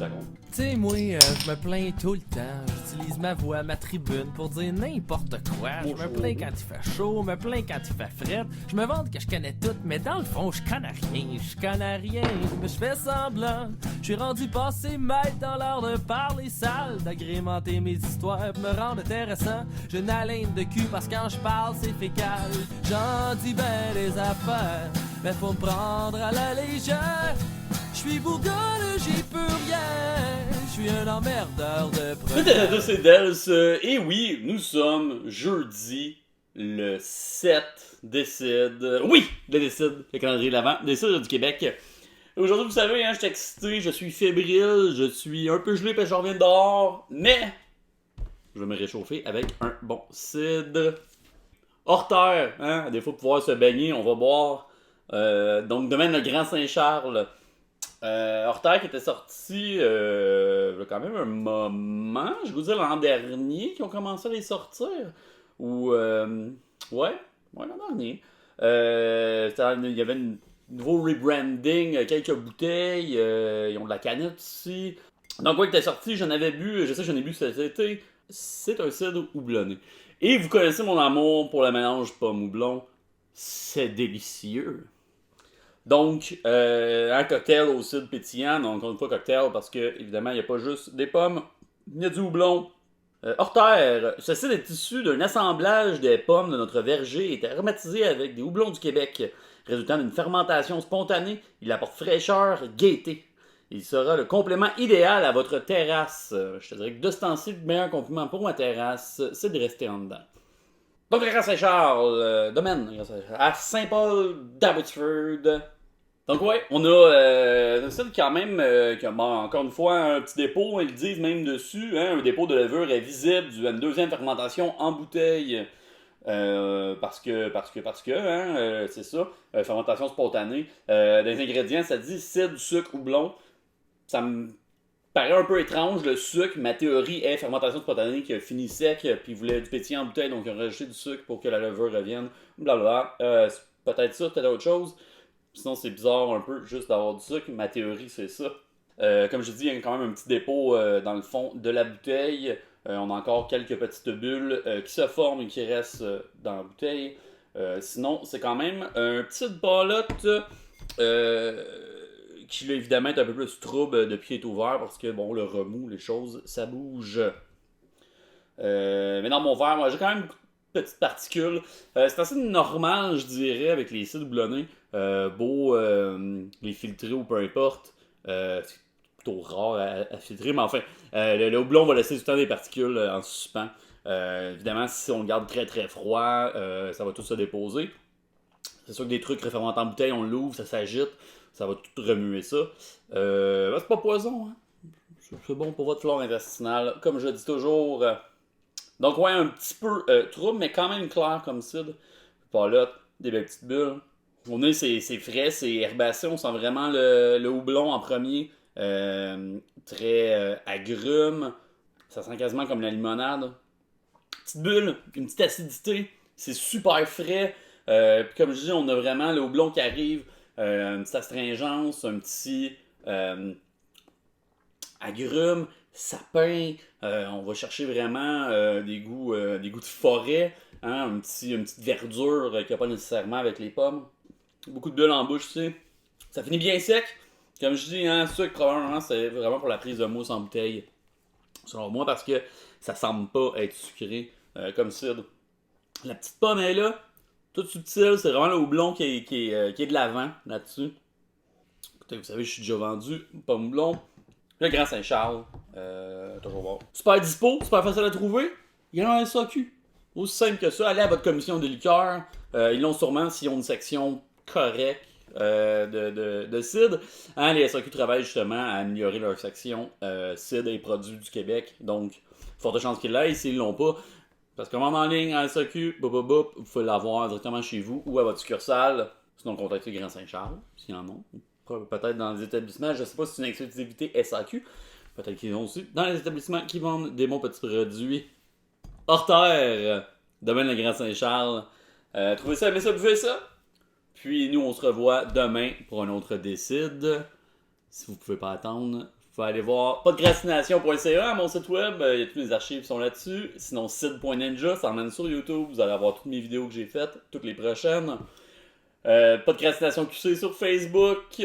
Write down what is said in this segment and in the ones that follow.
racontes. Tu sais, moi, je me plains tout le temps. J'utilise ma voix, ma tribune pour dire n'importe quoi. Je me plains quand il fait chaud, me plains quand il fait fret. Je me vante que je connais tout, mais dans le fond, je connais rien. Je connais rien, mais je fais semblant. Je suis rendu passé maître dans l'art de parler sale, d'agrémenter mes histoires pour me rendre intéressant. J'ai une haleine de cul parce que quand je parle, c'est fécal. J'en dis ben des affaires, mais faut me prendre à la légère. Je suis bourgogne, j'y peux rien. Je suis un emmerdeur de Peut-être c'est Dels. Et oui, nous sommes jeudi le 7 décide. Oui, le décide, le calendrier de l'Avent, décide du Québec. Aujourd'hui, vous savez, je suis excité, je suis fébrile, je suis un peu gelé parce que je reviens dehors, mais je vais me réchauffer avec un bon cidre. Hors terre, des fois pour pouvoir se baigner, on va boire. Donc demain, le Grand Saint-Charles. Hors terre qui était sorti il y a quand même un moment, je vous dis l'an dernier, qui ont commencé à les sortir. Ou, ouais, l'an dernier. Il y avait un nouveau rebranding, quelques bouteilles, ils ont de la canette aussi. Donc, ouais, qui était sorti, j'en avais bu, je sais que j'en ai bu cet été. C'est un cidre houblonné. Et vous connaissez mon amour pour le mélange pomme-houblon. C'est délicieux. Donc, un cocktail au cidre pétillant. Donc, encore une fois, cocktail parce que, évidemment, il n'y a pas juste des pommes, il y a du houblon. Hors terre, ce cidre est issu d'un assemblage des pommes de notre verger et est aromatisé avec des houblons du Québec, résultant d'une fermentation spontanée. Il apporte fraîcheur, gaieté. Il sera le complément idéal à votre terrasse. Je te dirais que d'ostensible, le meilleur compliment pour ma terrasse, c'est de rester en dedans. Donc, le Grand Saint-Charles, domaine, à Saint-Paul d'Abbotsford. Donc, ouais, on a un site quand même, qui a, encore une fois, un petit dépôt, ils le disent même dessus, un dépôt de levure est visible d'une deuxième fermentation en bouteille. Parce que, c'est ça, fermentation spontanée. Des ingrédients, ça dit cidre, sucre, houblon. Ça me paraît un peu étrange, le sucre. Ma théorie est fermentation spontanée qui a fini sec, puis voulait du pétillant en bouteille, donc ils ont rajouté du sucre pour que la levure revienne. Blablabla. C'est peut-être ça, peut-être autre chose. Sinon, c'est bizarre un peu juste d'avoir du sucre. Ma théorie, c'est ça. Comme je dis, il y a quand même un petit dépôt dans le fond de la bouteille. On a encore quelques petites bulles qui se forment et qui restent dans la bouteille. Sinon, c'est quand même une petite balotte qui, là, évidemment, est un peu plus trouble depuis qu'il est ouvert parce que, bon, le remous, les choses, ça bouge. Mais dans mon verre, moi, j'ai quand même beaucoup de petites particules. C'est assez normal, je dirais, avec les cidres houblonnés. Beau les filtrer ou peu importe. C'est plutôt rare à filtrer, mais enfin, le houblon va laisser tout le temps des particules en suspens. Évidemment, si on le garde très très froid, ça va tout se déposer. C'est sûr que des trucs réfermentés en bouteille, on l'ouvre, ça s'agite, ça va tout remuer ça. C'est pas poison, hein? C'est bon pour votre flore intestinale, comme je dis toujours. Donc, ouais, un petit peu trouble, mais quand même clair comme cidre. Pas là, des belles petites bulles. Au nez, c'est frais, c'est herbacé. On sent vraiment le houblon en premier. Très agrume. Ça sent quasiment comme la limonade. Petite bulle, une petite acidité. C'est super frais. Puis comme je dis, on a vraiment le houblon qui arrive. Une petite astringence, un petit agrume, sapin. On va chercher vraiment des goûts de forêt. Une petite verdure qui n'a pas nécessairement avec les pommes. Beaucoup de bulles en bouche, tu sais. Ça finit bien sec. Comme je dis, sucre, probablement, c'est vraiment pour la prise de mousse en bouteille. Selon moi, parce que ça semble pas être sucré comme cidre. La petite pomme est là, toute subtile. C'est vraiment le houblon qui est de l'avant là-dessus. Écoutez, vous savez, je suis déjà vendu. Pomme houblon. Le Grand Saint-Charles. Toujours bon. Super dispo, super facile à trouver. Il y en a un SAQ. Aussi simple que ça. Allez à votre commission de liqueurs. Ils l'ont sûrement s'ils ont une section correcte de cidre. Les SAQ travaillent justement à améliorer leur section cidre et produits du Québec. Donc, forte chance qu'ils l'aient. S'ils l'ont pas, parce que commande en ligne à SAQ, vous pouvez l'avoir directement chez vous ou à votre succursale. Sinon, contactez Grand Saint-Charles, s'ils en ont. Peut-être dans les établissements. Je ne sais pas si c'est une exclusivité SAQ. Peut-être qu'ils ont aussi. Dans les établissements qui vendent des bons petits produits. Hors terre, demain le Grand Saint-Charles. Trouvez ça, aimez ça, buvez ça. Puis nous, on se revoit demain pour un autre décide. Si vous ne pouvez pas attendre, Faut aller voir podcastination.ca, mon site web, il y a tous mes archives qui sont là-dessus. Sinon, sid.ninja, ça emmène sur YouTube, vous allez avoir toutes mes vidéos que j'ai faites, toutes les prochaines. Podcastination QC sur Facebook,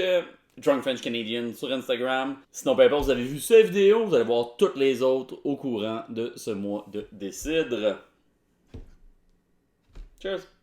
Drunk French Canadian sur Instagram. Sinon, peu importe, vous avez vu cette vidéo, vous allez voir toutes les autres au courant de ce mois de décidre. Cheers!